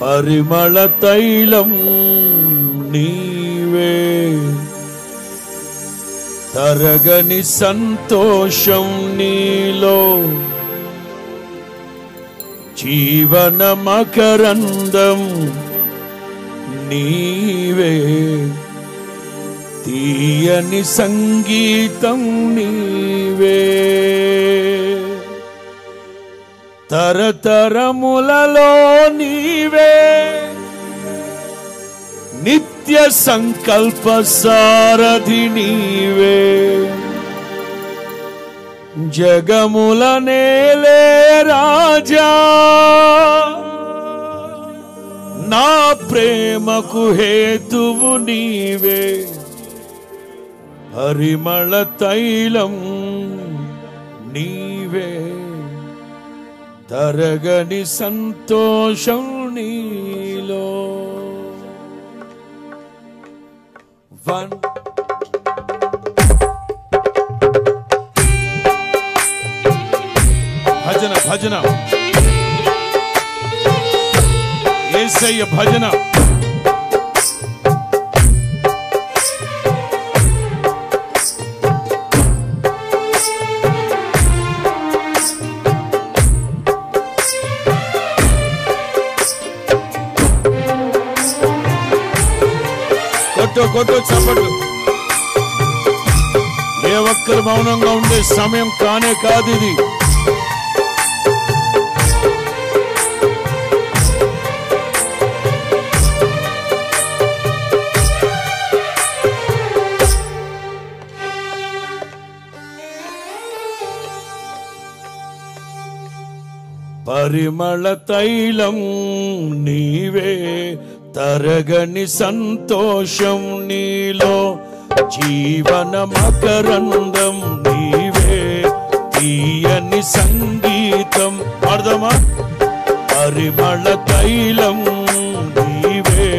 పరిమళ తైలం నీవే, తరగని సంతోషం నీలో, జీవన మకరందం నీవే, తీయని సంగీతం నీవే. తరతరములలో నీవే, నిత్య సంకల్ప సారథి నీవే, జగముల నేలే రాజా, నా ప్రేమకు హేతువు నీవే. పరిమళ తైలం నీవే, తరగని సంతోషం నీలో. భజన భజన యేసయ్య భజన. కొట్టు చప్పట్లు. ఏ ఒక్కరు మౌనంగా ఉండే సమయం కానే కాదు ఇది. పరిమళ తైలం నీవే, తరగని సంతోషం నీలో, జీవన మకరందం నీవే, తీయని సంగీతం. అర్థమా? పరిమళ తైలం నీవే,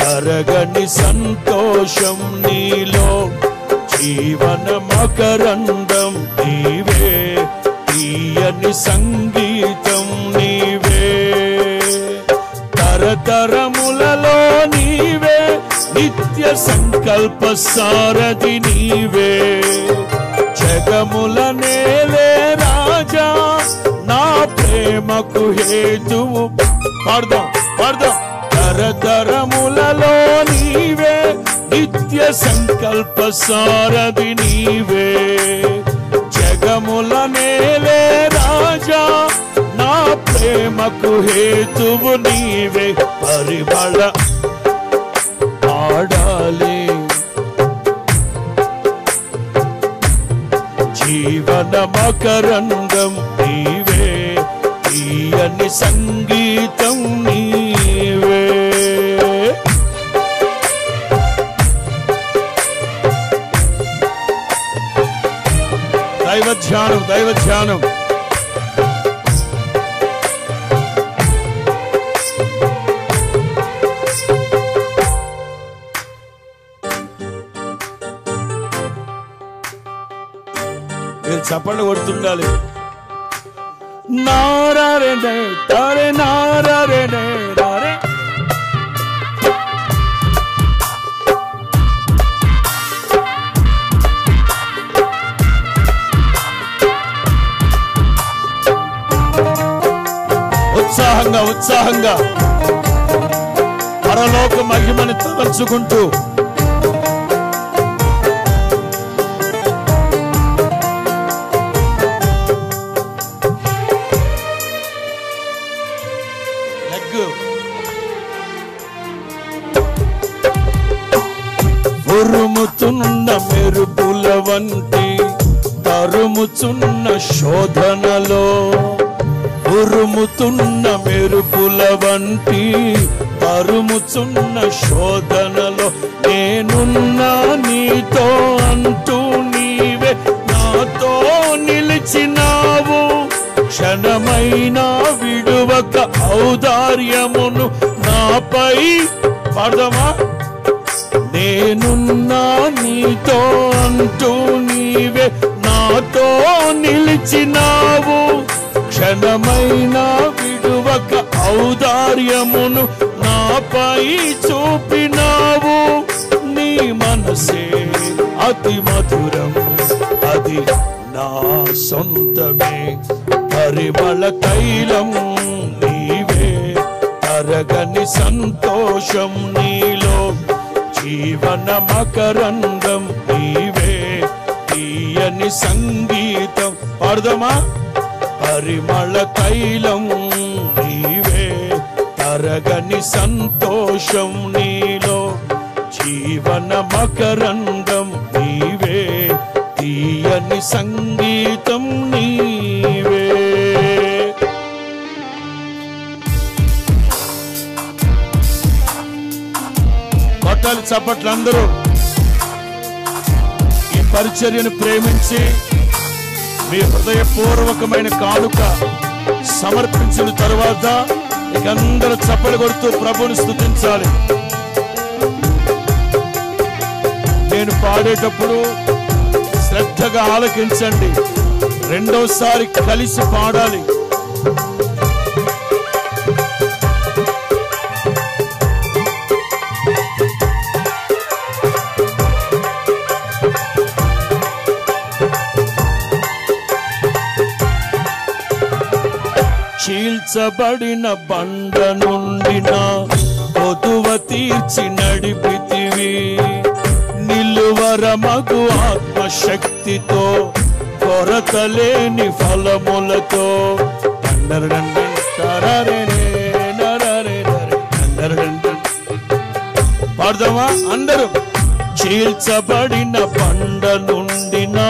తరగని సంతోషం నీలో, జీవన మకరందం నీవే, తీయని సంగీతం నీవే. తరతరములలో నీవే, నిత్య సంకల్ప సారథి నీవే, జగముల నేలే రాజా, నా ప్రేమకు హేతువు. పాడదాం పాడదాం. తరతరములలో నీవే, నిత్య సంకల్ప సారథి నీవే, జగముల నేలే రాజా, నా ప్రేమకు హేతువు నీవే. పరిమళ పాడాలి, జీవన మకరందం నీవే, తీయని సంగీతం నీవే. దైవ ధ్యానం దైవ ధ్యానం. మీరు చప్పట్లు కొడుతుండాలి. నారే తారే నారే నారే. ఉత్సాహంగా ఉత్సాహంగా పరలోక మహిమని తలంచుకుంటూ ఉరుముతున్న మెరుపుల వంటి తరుముచున్న శోధనలో, ఉరుముతున్న మెరుపుల వంటి తరుముచున్న శోధనలో, నేనున్నా నీతో అంటూ నీవే నాతో నిలిచినావు. క్షణమైనా విడువక ఔదార్యమును నాపై. పాడదామా? నేనున్నా నీతో అంటూ నీవే నాతో పిలిచినావు, క్షణమైన విడువక ఔదార్యమును నాపై చూపినావు. నీ మనసే అతి మధురం, అది నా సొంతమే. పరిమళ తైలం నీవే, తరగని సంతోషం నీలో. జీవన మకరందం నీవే, తీయని సంగీతం. పాడదామా? పరిమళ తైలం నీవే, తరగని సంతోషం నీలో. జీవన మకరందం నీవే, తీయని సంగీతం నీవే. కొట్టాలి చప్పట్లు అందరూ. ఈ పరిచర్యను ప్రేమించి మీ హృదయపూర్వకమైన కానుక సమర్పించిన తరువాత ఇక అందరూ చప్పలు కొడుతూ ప్రభువుని స్తుతించాలి. నేను పాడేటప్పుడు శ్రద్ధగా ఆలకించండి. రెండోసారి కలిసి పాడాలి. చీల్చబడిన బండ నుండి నా కొదువ తీర్చి నడిపితివి. నిలువరమగు ఆత్మశక్తితో, కొరతలేని ఫలములతో. పాడదామా అందరూ? చీల్చబడిన బండ నుండి నా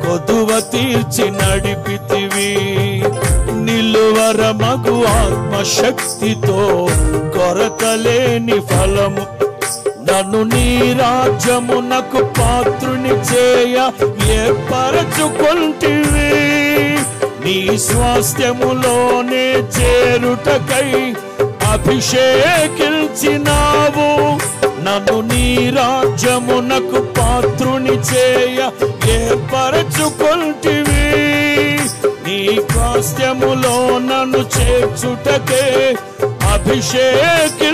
కొదువ తీర్చి నడిపితివి. నిలువరమగు ఆత్మశక్తితో, కొరతలేని ఫలము. నన్ను నీ రాజ్యమునకు పాత్రుని చేయ ఏర్పరచుకొంటివి. నీ స్వాస్థ్యములోనే చేరుటకై అభిషేకించినావు. నన్ను నీ రాజ్యమునకు పాత్రుని చేయ ఏర్పరచుకొంటివి. నీ స్వాస్థ్యములో నన్ను చేర్చుటకే అభిషేకించినావు.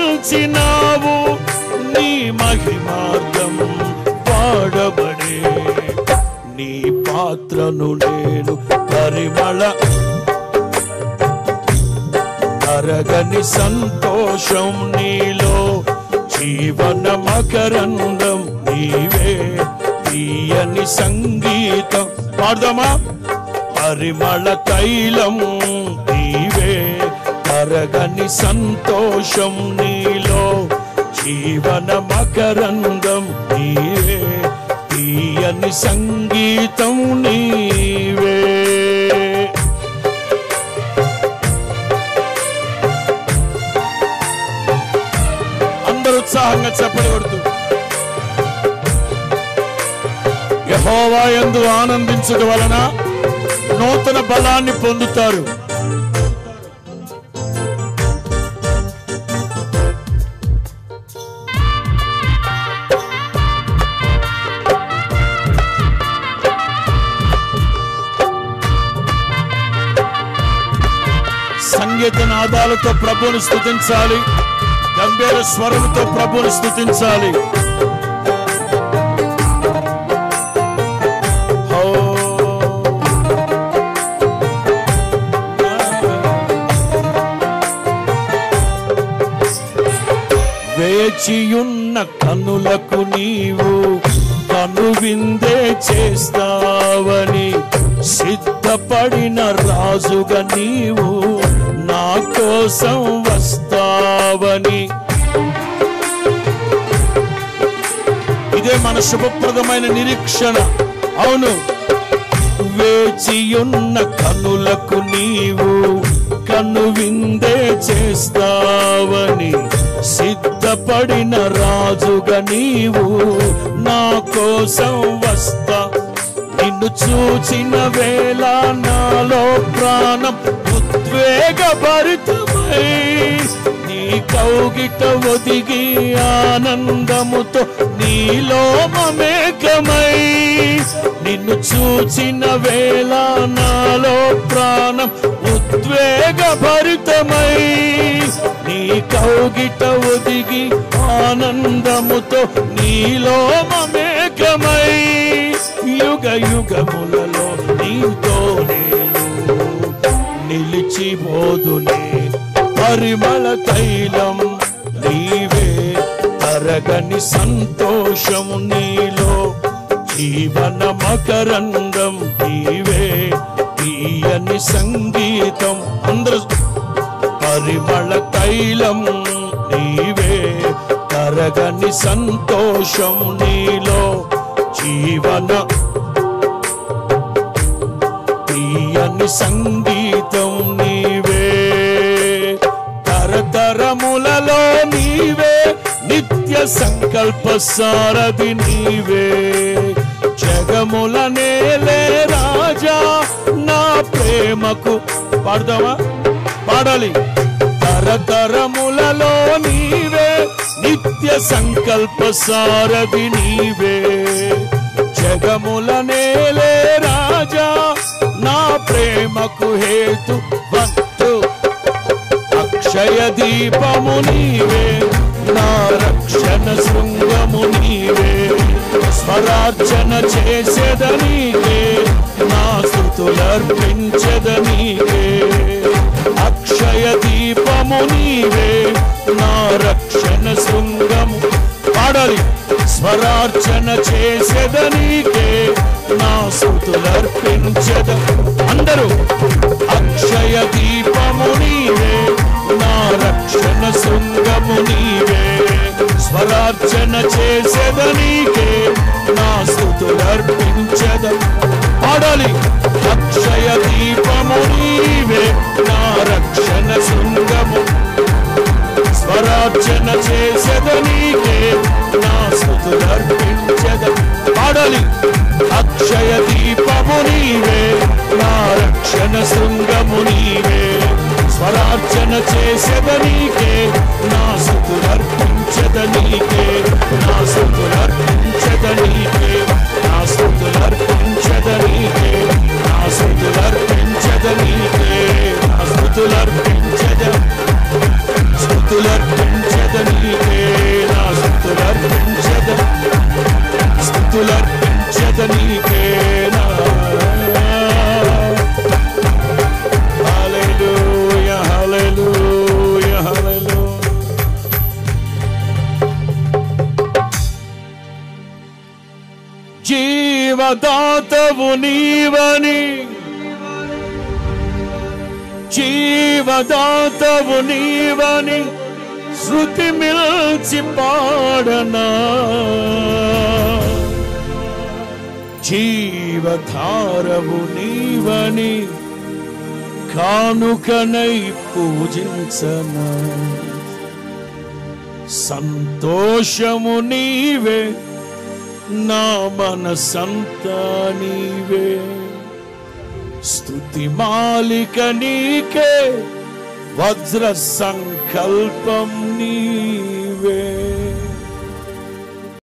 నీ మహిమార్థం పాడబడే నీ పాత్రను నేను. పరిమళ తరగని సంతోషం నీలో. జీవన మకరందం నీవే, తీయని సంగీతం. పాడదామా? పరిమళ తైలం నీవే, తరగని సంతోషం నీలో. జీవన మకరందం నీవే, తీయని సంగీతం నీవే. అందరూ ఉత్సాహంగా చప్పట్లు కొడుతూ యెహోవా యందు ఆనందించుట వలన నూతన బలాన్ని పొందుతారు. సంగీత నాదాలతో ప్రభువుని స్తుతించాలి. గంభీర స్వరంతో ప్రభువుని స్తుతించాలి. వేచియున్న కనులకు నీవు కనువిందే చేస్తావని, సిద్ధపడిన రాజుగా నీవు నా కోసం వస్తావని. ఇదే మన శుభప్రదమైన నిరీక్షణ. అవును, వేచియున్న కనులకు నీవు కనువిందే చేస్తావని, సిద్ధపడిన రాజుగా నీవు నా కోసం వస్తా. నిన్ను చూచిన వేళ నాలో ప్రాణం ఉద్వేగభరితమై, నీ కౌగిట ఒదిగి ఆనందముతో నీలో మమేకమై. నిన్ను చూచిన వేళ నాలో ప్రాణం ఉద్వేగభరితమై నీ కౌగిట ఒదిగి ఆనందముతో నీలో మమేకమై యుగ యుగములలో నీతో నేను నిలిచిపోదునే. పరిమళ తైలం నీవే, తరగని సంతోషం నీలో, జీవన మకరందం నీవే, తీయని సంగీతం. అందరూ పరిమళ తైలం నీవే, తరగని సంతోషం నీలో, జీవన తీయని సంగీతం నీవే. తరతరములలో నీవే, నిత్య సంకల్ప సారథి నీవే, జగముల నేలే రాజా నా ప్రేమకు. పాడదామా? పాడాలి. తరతరములలో నీవే, నిత్య సంకల్ప సారథి నీవే, జగముల నేలే రాజా నా ప్రేమకు హేతు. అక్షయ దీపము నీవే, నా రక్షణ శృంగము నీవే, స్వరార్చన చేసేదనీకే, నా స్తుతులర్పించదనీకే. అక్షయ దీపము నీవే, నా రక్షణ శృంగము. పాడాలి. స్వరార్చన చేసేదనీకే, నా స్తుతులర్పించద. అందరూ అక్షయ దీపము నీవే, నా రక్షణ శృంగము నీవే, స్వరార్చన చేసేదనీకే, నా స్తుతులర్పించద. పాడాలి. అక్షయ దీపము నీవే, నా రక్షణ శృంగము, స్వరార్చన చేసేదనీకే, నా స్తుతులర్పించద. పాడాలి. అక్షయ దీపము నీవే, నా రక్షణ శృంగము నీవే, స్వరార్చన చేసేదనీకే, నా స్తుతులర్పించదనీకే, నా స్తుతులర్పించదనీకే, నా స్తుతులర్పించదనీకే, నా స్తుతులర్పించదనీకే, నా స్తుతులర్పించద. స్తుతులర్పించదనీకే, నా స్తుతులర్పించద. స్తుతులర్పించదనీకే నా. హల్లెలూయా, హల్లెలూయా, హల్లెలూయా. జీవదాతవు నీవని, జీవదాతవు నీవని శృతి మిల్చి పాడనా, జీవధారవు నీవని కానుకనై పూజించనా. సంతోషము నీవే, నా మనసంతా నీవే, స్తుతి మాలిక నీకే, వజ్ర సంకల్పం నీ